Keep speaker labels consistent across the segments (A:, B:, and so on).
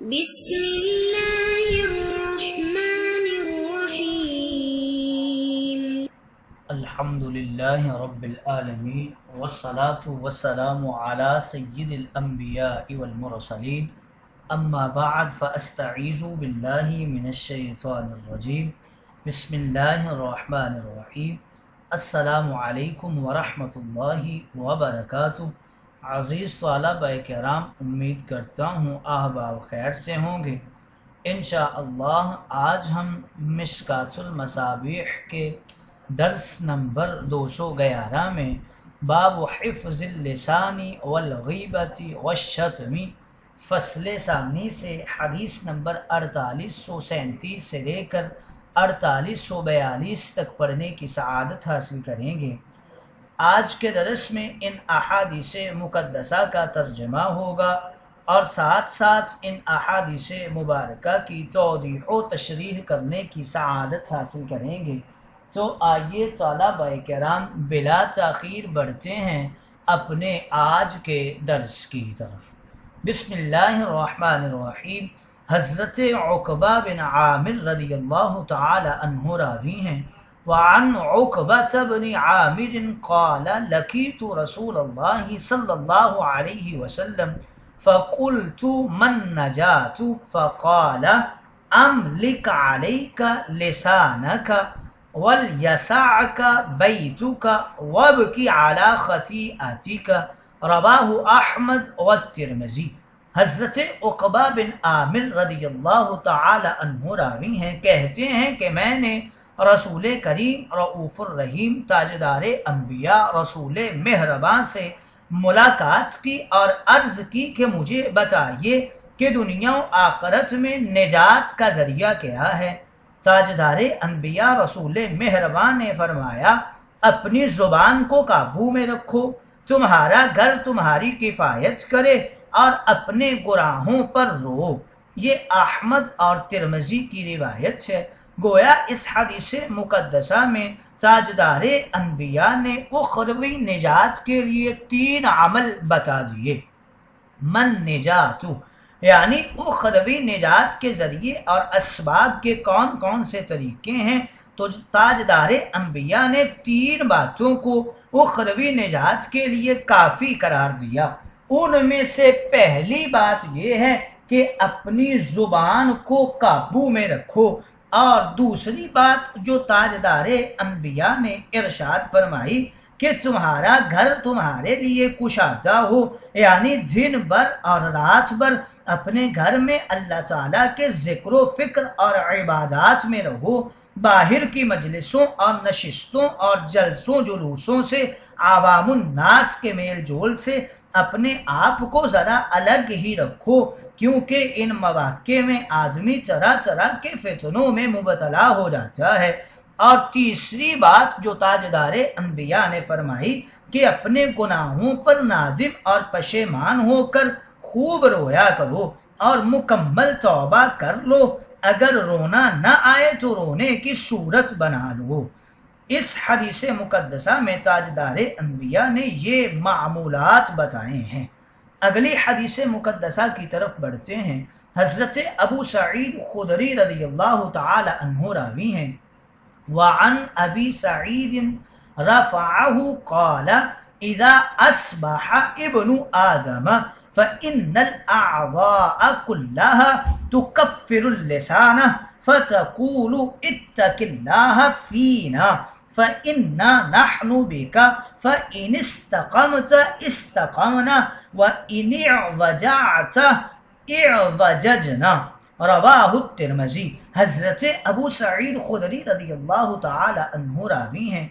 A: بسم الله الرحمن الرحيم
B: الحمد لله رب العالمين والصلاة والسلام على سيد الأنبياء والمرسلين أما بعد فأستعيذ بالله من الشيطان الرجيم بسم الله الرحمن الرحيم السلام علیکم ورحمۃ اللہ وبرکاتہ۔ عزیز طلبہ کرام، امید کرتا ہوں احباب خیر سے ہوں گے۔ انشاءاللہ آج ہم مشکوٰۃ المصابیح کے درس نمبر 211 میں باب حفظ اللسان والغیبۃ والشتم فصل ثانی سے حدیث نمبر 4837 سے لے کر 4842 تک پڑھنے کی سعادت حاصل کریں گے۔ آج کے درس میں ان احادیث مقدسہ کا ترجمہ ہوگا اور ساتھ ساتھ ان احادیث مبارکہ کی توضیح و تشریح کرنے کی سعادت حاصل کریں گے۔ تو آئیے طلبہ کرام بلا تاخیر بڑھتے ہیں اپنے آج کے درس کی طرف۔ بسم اللہ الرحمن الرحیم۔ حضرت عقبہ بن عامر رضی اللہ تعالی عنہ راوی ہیں۔ وعن عقبہ بن عامر قال لقیت رسول اللہ صلی اللہ علیہ وسلم فقلت من نجات فقال املک علیک لسانک ولیسعک بیتک وابکی علی خطیئتک، رواہ احمد والترمذی۔ حضرت عقبہ بن عامر رضی اللہ تعالی عنہ راوی ہیں، کہتے ہیں کہ میں نے رسول کریم رؤوف الرحیم تاجدار انبیاء رسول مہرباں سے ملاقات کی اور عرض کی کہ مجھے بتائیے کہ دنیا و آخرت میں نجات کا ذریعہ کیا ہے؟ تاجدار انبیاء رسول مہرباں نے فرمایا، اپنی زبان کو قابو میں رکھو، تمہارا گھر تمہاری کفایت کرے اور اپنے گناہوں پر رو۔ یہ احمد اور ترمذی کی روایت ہے۔ گویا اس حدیث مقدسہ میں تاجدار انبیاء نے اخروی نجات کے لیے 3 عمل بتا دیے۔ من نجات یعنی اخروی نجات کے ذریعے اور اسباب کے کون کون سے طریقے ہیں، تو تاجدار انبیاء نے 3 باتوں کو اخروی نجات کے لیے کافی قرار دیا۔ ان میں سے پہلی بات یہ ہے کہ اپنی زبان کو قابو میں رکھو، اور دوسری بات جو تاجدار انبیاء نے ارشاد فرمائی کہ تمہارا گھر تمہارے لیے کشادہ ہو، یعنی دن بھر اور رات بھر اپنے گھر میں اللہ تعالیٰ کے ذکر و فکر اور عبادات میں رہو، باہر کی مجلسوں اور نشستوں اور جلسوں جلوسوں سے، عوام الناس کے میل جول سے اپنے آپ کو ذرا الگ ہی رکھو، کیونکہ ان مواقع میں آدمی طرح طرح کے فتنوں میں مبتلا ہو جاتا ہے۔ اور تیسری بات جو تاجدار انبیاء نے فرمائی کہ اپنے گناہوں پر نادم اور پشیمان ہو کر خوب رویا کرو اور مکمل توبہ کر لو، اگر رونا نہ آئے تو رونے کی صورت بنا لو۔ اس حدیث مقدسہ میں تاجدار انبیاء نے یہ معمولات بتائے ہیں۔ اگلی حدیث مقدسہ کی طرف بڑھتے ہیں۔ حضرت ابو سعید خدری رضی اللہ تعالی عنہ راوی ہیں۔ وعن ابی سعید رفعہ قال اذا اصبح ابن آدم فإن الأعضاء كلها تكفر اللسان فتقول اتق الله فينا فإنا نحن بك فإن استقمت استقمنا وإن اعوجعت اعوججنا، رواہ الترمذی۔ حضرت ابو سعید خدری رضی اللہ تعالی عنہ راوی ہیں،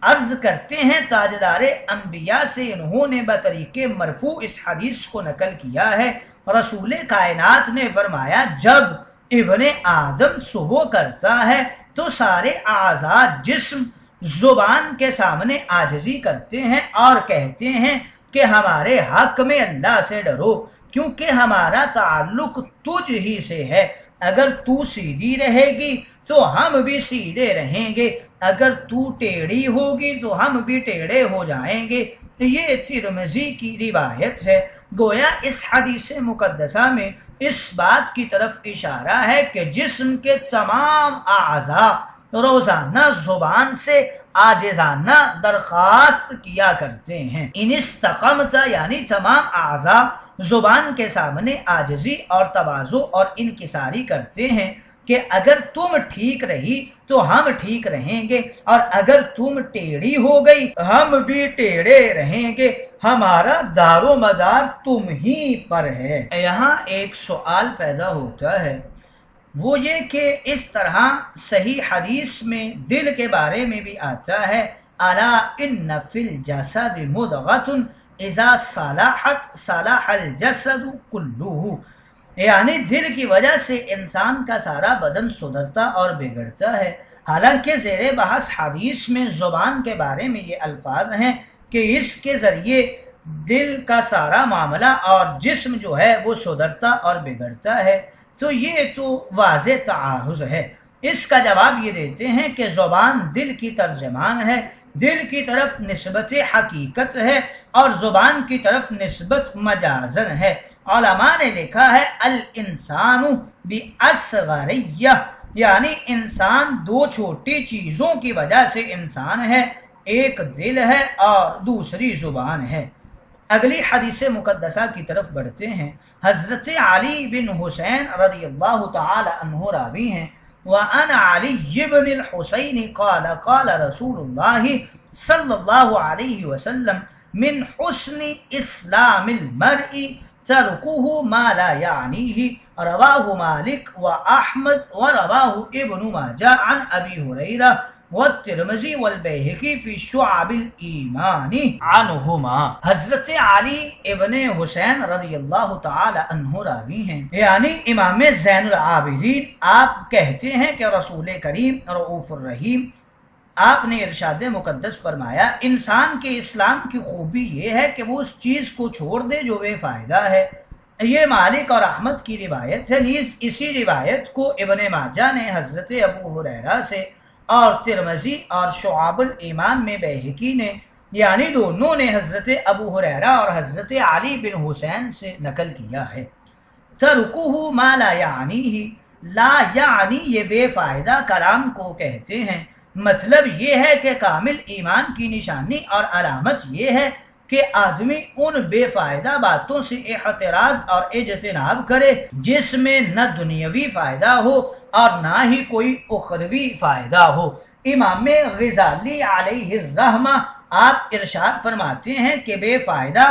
B: عرض کرتے ہیں تاجدار انبیاء سے انہوں نے بطریق مرفوع اس حدیث کو نقل کیا ہے۔ رسول کائنات نے فرمایا، جب ابن آدم صبح کرتا ہے تو سارے اعضاء جسم زبان کے سامنے عاجزی کرتے ہیں اور کہتے ہیں کہ ہمارے حق میں اللہ سے ڈرو، کیونکہ ہمارا تعلق تجھ ہی سے ہے، اگر تو سیدھی رہے گی تو ہم بھی سیدھے رہیں گے، اگر تو ٹیڑھی ہوگی تو ہم بھی ٹیڑھے ہو جائیں گے۔ یہ ترمذی کی روایت ہے۔ گویا اس حدیث مقدسہ میں اس بات کی طرف اشارہ ہے کہ جسم کے تمام اعضاء روزانہ زبان سے عاجزانہ درخواست کیا کرتے ہیں۔ ان استقامت یعنی تمام اعضاء زبان کے سامنے عاجزی اور تواضع اور انکساری کرتے ہیں کہ اگر تم ٹھیک رہی تو ہم ٹھیک رہیں گے، اور اگر تم ٹیڑھی ہو گئی ہم بھی ٹیڑھے رہیں گے، ہمارا دار و مدار تم ہی پر ہے۔ یہاں ایک سوال پیدا ہوتا ہے، وہ یہ کہ اس طرح صحیح حدیث میں دل کے بارے میں بھی آتا ہے الا ان فی الجسد مضغۃ اذا صلحت صلح الجسد کلہ، یعنی دل کی وجہ سے انسان کا سارا بدن سدھرتا اور بگڑتا ہے۔ حالانکہ زیر بحث حدیث میں زبان کے بارے میں یہ الفاظ ہیں کہ اس کے ذریعے دل کا سارا معاملہ اور جسم جو ہے وہ سدھرتا اور بگڑتا ہے، تو یہ تو واضح تعارض ہے۔ اس کا جواب یہ دیتے ہیں کہ زبان دل کی ترجمان ہے، دل کی طرف نسبت حقیقت ہے اور زبان کی طرف نسبت مجازن ہے۔ علماء نے لکھا ہے الانسان باصغریہ، یعنی انسان دو چھوٹی چیزوں کی وجہ سے انسان ہے، ایک دل ہے اور دوسری زبان ہے۔ اگلی حدیث مقدسہ کی طرف بڑھتے ہیں۔ حضرت علی بن حسین رضی اللہ تعالی عنہ راوی ہیں، وَأَنَ عَلِيِّ بْنِ الْحُسَيْنِ قَالَ قَالَ رسول اللہ صلی اللہ علیہ وسلم من حسن اسلام المرء ترکہ ما لا یعنیہ، رواہ مالک وأحمد ورواہ ابن ماجہ عن ابی ہریرہ والترمذی والبیہقی فی شعب الایمان عنہما۔ حضرت علی ابن حسین رضی اللہ تعالی عنہ راوی ہیں، یعنی امام زین العابدین۔ آپ کہتے ہیں کہ رسول کریم رؤوف الرحیم، آپ نے ارشاد مقدس فرمایا انسان کے اسلام کی خوبی یہ ہے کہ وہ اس چیز کو چھوڑ دے جو بے فائدہ ہے۔ یہ مالک اور احمد کی روایت ہے، نیز اسی روایت کو ابن ماجہ نے حضرت ابو ہریرہ سے اور ترمذی اور شعب الایمان میں بیہقی نے، یعنی دونوں نے حضرت ابو ہریرہ اور حضرت علی بن حسین سے نقل کیا ہے۔ ترکہ ما لا یعنیہ، لا یعنی یہ بے فائدہ کلام کو کہتے ہیں۔ مطلب یہ ہے کہ کامل ایمان کی نشانی اور علامت یہ ہے کہ آدمی ان بے فائدہ باتوں سے احتراز اور اجتناب کرے جس میں نہ دنیاوی فائدہ ہو اور نہ ہی کوئی اخروی فائدہ ہو۔ امام غزالی علیہ الرحمہ آپ ارشاد فرماتے ہیں کہ بے فائدہ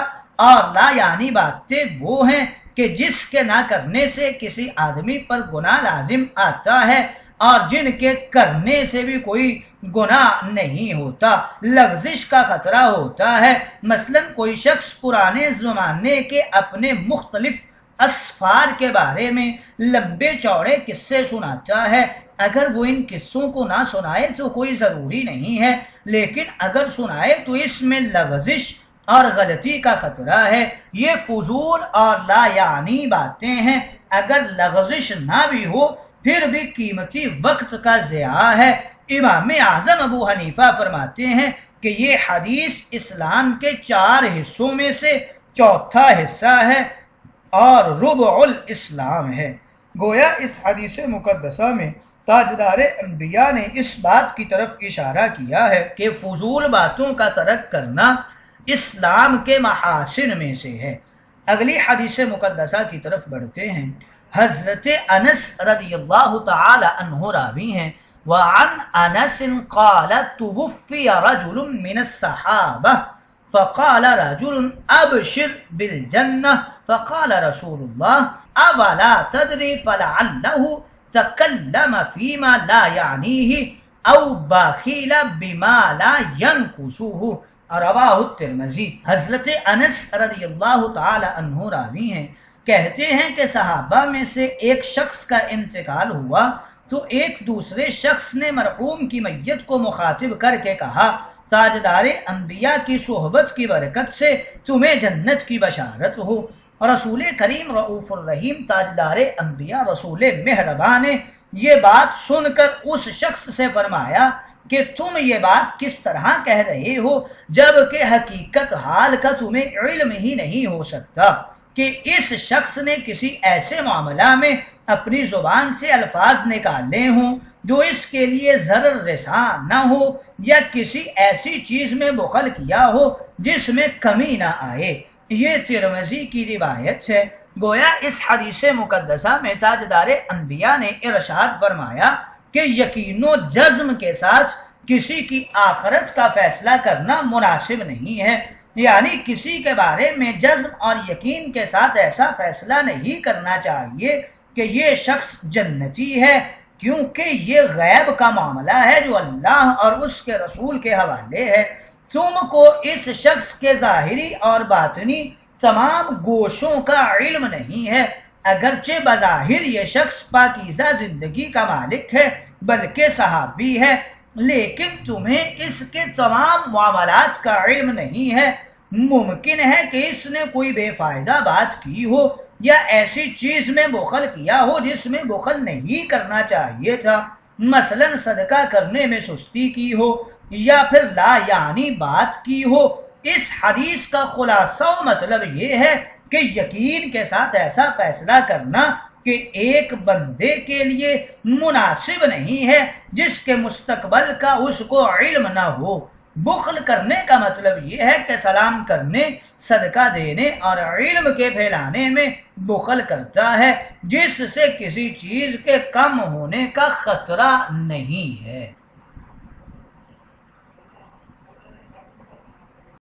B: اور لا یعنی باتیں وہ ہیں کہ جس کے نہ کرنے سے کسی آدمی پر گناہ لازم آتا ہے اور جن کے کرنے سے بھی کوئی گناہ نہیں ہوتا، لغزش کا خطرہ ہوتا ہے۔ مثلا کوئی شخص پرانے زمانے کے اپنے مختلف اسفار کے بارے میں لمبے چوڑے قصے سناتا ہے، اگر وہ ان قصوں کو نہ سنائے تو کوئی ضروری نہیں ہے، لیکن اگر سنائے تو اس میں لغزش اور غلطی کا خطرہ ہے۔ یہ فضول اور لا یعنی باتیں ہیں، اگر لغزش نہ بھی ہو پھر بھی قیمتی وقت کا ضیاع ہے۔ امام اعظم ابو حنیفہ فرماتے ہیں کہ یہ حدیث اسلام کے 4 حصوں میں سے چوتھا حصہ ہے اور ربع الاسلام ہے۔ گویا اس حدیث مقدسہ میں تاجدار انبیاء نے اس بات کی طرف اشارہ کیا ہے کہ فضول باتوں کا ترک کرنا اسلام کے محاسن میں سے ہے۔ اگلی حدیث مقدسہ کی طرف بڑھتے ہیں۔ حضرت انس رضی اللہ تعالی عنہ راوی ہیں، وعن انس قال توفی رجل من الصحابہ فقال رجل ابشر بالجنہ فقال رسول اللہ اولا تدری فلعلہ تکلم فیما لا یعنیہ او بخیل بما لا ینقصہ، رواہ الترمذی۔ حضرت انس رضی اللہ تعالی عنہ راوی ہیں، کہتے ہیں کہ صحابہ میں سے ایک شخص کا انتقال ہوا تو ایک دوسرے شخص نے مرحوم کی میت کو مخاطب کر کے کہا تاجدار انبیاء کی صحبت کی برکت سے تمہیں جنت کی بشارت ہو۔ رسول کریم رؤوف الرحیم تاجدار انبیاء رسول مہربان نے یہ بات سن کر اس شخص سے فرمایا کہ تم یہ بات کس طرح کہہ رہے ہو جبکہ حقیقت حال کا تمہیں علم ہی نہیں ہو سکتا۔ کہ اس شخص نے کسی ایسے معاملہ میں اپنی زبان سے الفاظ نکالے ہوں جو اس کے لیے ضرر رساں نہ ہو، یا کسی ایسی چیز میں بخل کیا ہو جس میں کمی نہ آئے۔ یہ ترمذی کی روایت ہے۔ گویا اس حدیث مقدسہ میں تاجدار انبیاء نے ارشاد فرمایا کہ یقین و جزم کے ساتھ کسی کی آخرت کا فیصلہ کرنا مناسب نہیں ہے، یعنی کسی کے بارے میں جزم اور یقین کے ساتھ ایسا فیصلہ نہیں کرنا چاہیے کہ یہ شخص جنتی ہے، کیونکہ یہ غیب کا معاملہ ہے جو اللہ اور اس کے رسول کے حوالے ہے۔ تم کو اس شخص کے ظاہری اور باطنی تمام گوشوں کا علم نہیں ہے، اگرچہ بظاہر یہ شخص پاکیزہ زندگی کا مالک ہے بلکہ صحابی ہے، لیکن تمہیں اس کے تمام معاملات کا علم نہیں ہے۔ ممکن ہے کہ اس نے کوئی بے فائدہ بات کی ہو یا ایسی چیز میں بخل کیا ہو جس میں بخل نہیں کرنا چاہیے تھا، مثلا صدقہ کرنے میں سستی کی ہو یا پھر لا یعنی بات کی ہو۔ اس حدیث کا خلاصہ و مطلب یہ ہے کہ یقین کے ساتھ ایسا فیصلہ کرنا کہ ایک بندے کے لیے مناسب نہیں ہے جس کے مستقبل کا اس کو علم نہ ہو۔ بخل کرنے کا مطلب یہ ہے کہ سلام کرنے، صدقہ دینے اور علم کے پھیلانے میں بخل کرتا ہے جس سے کسی چیز کے کم ہونے کا خطرہ نہیں ہے۔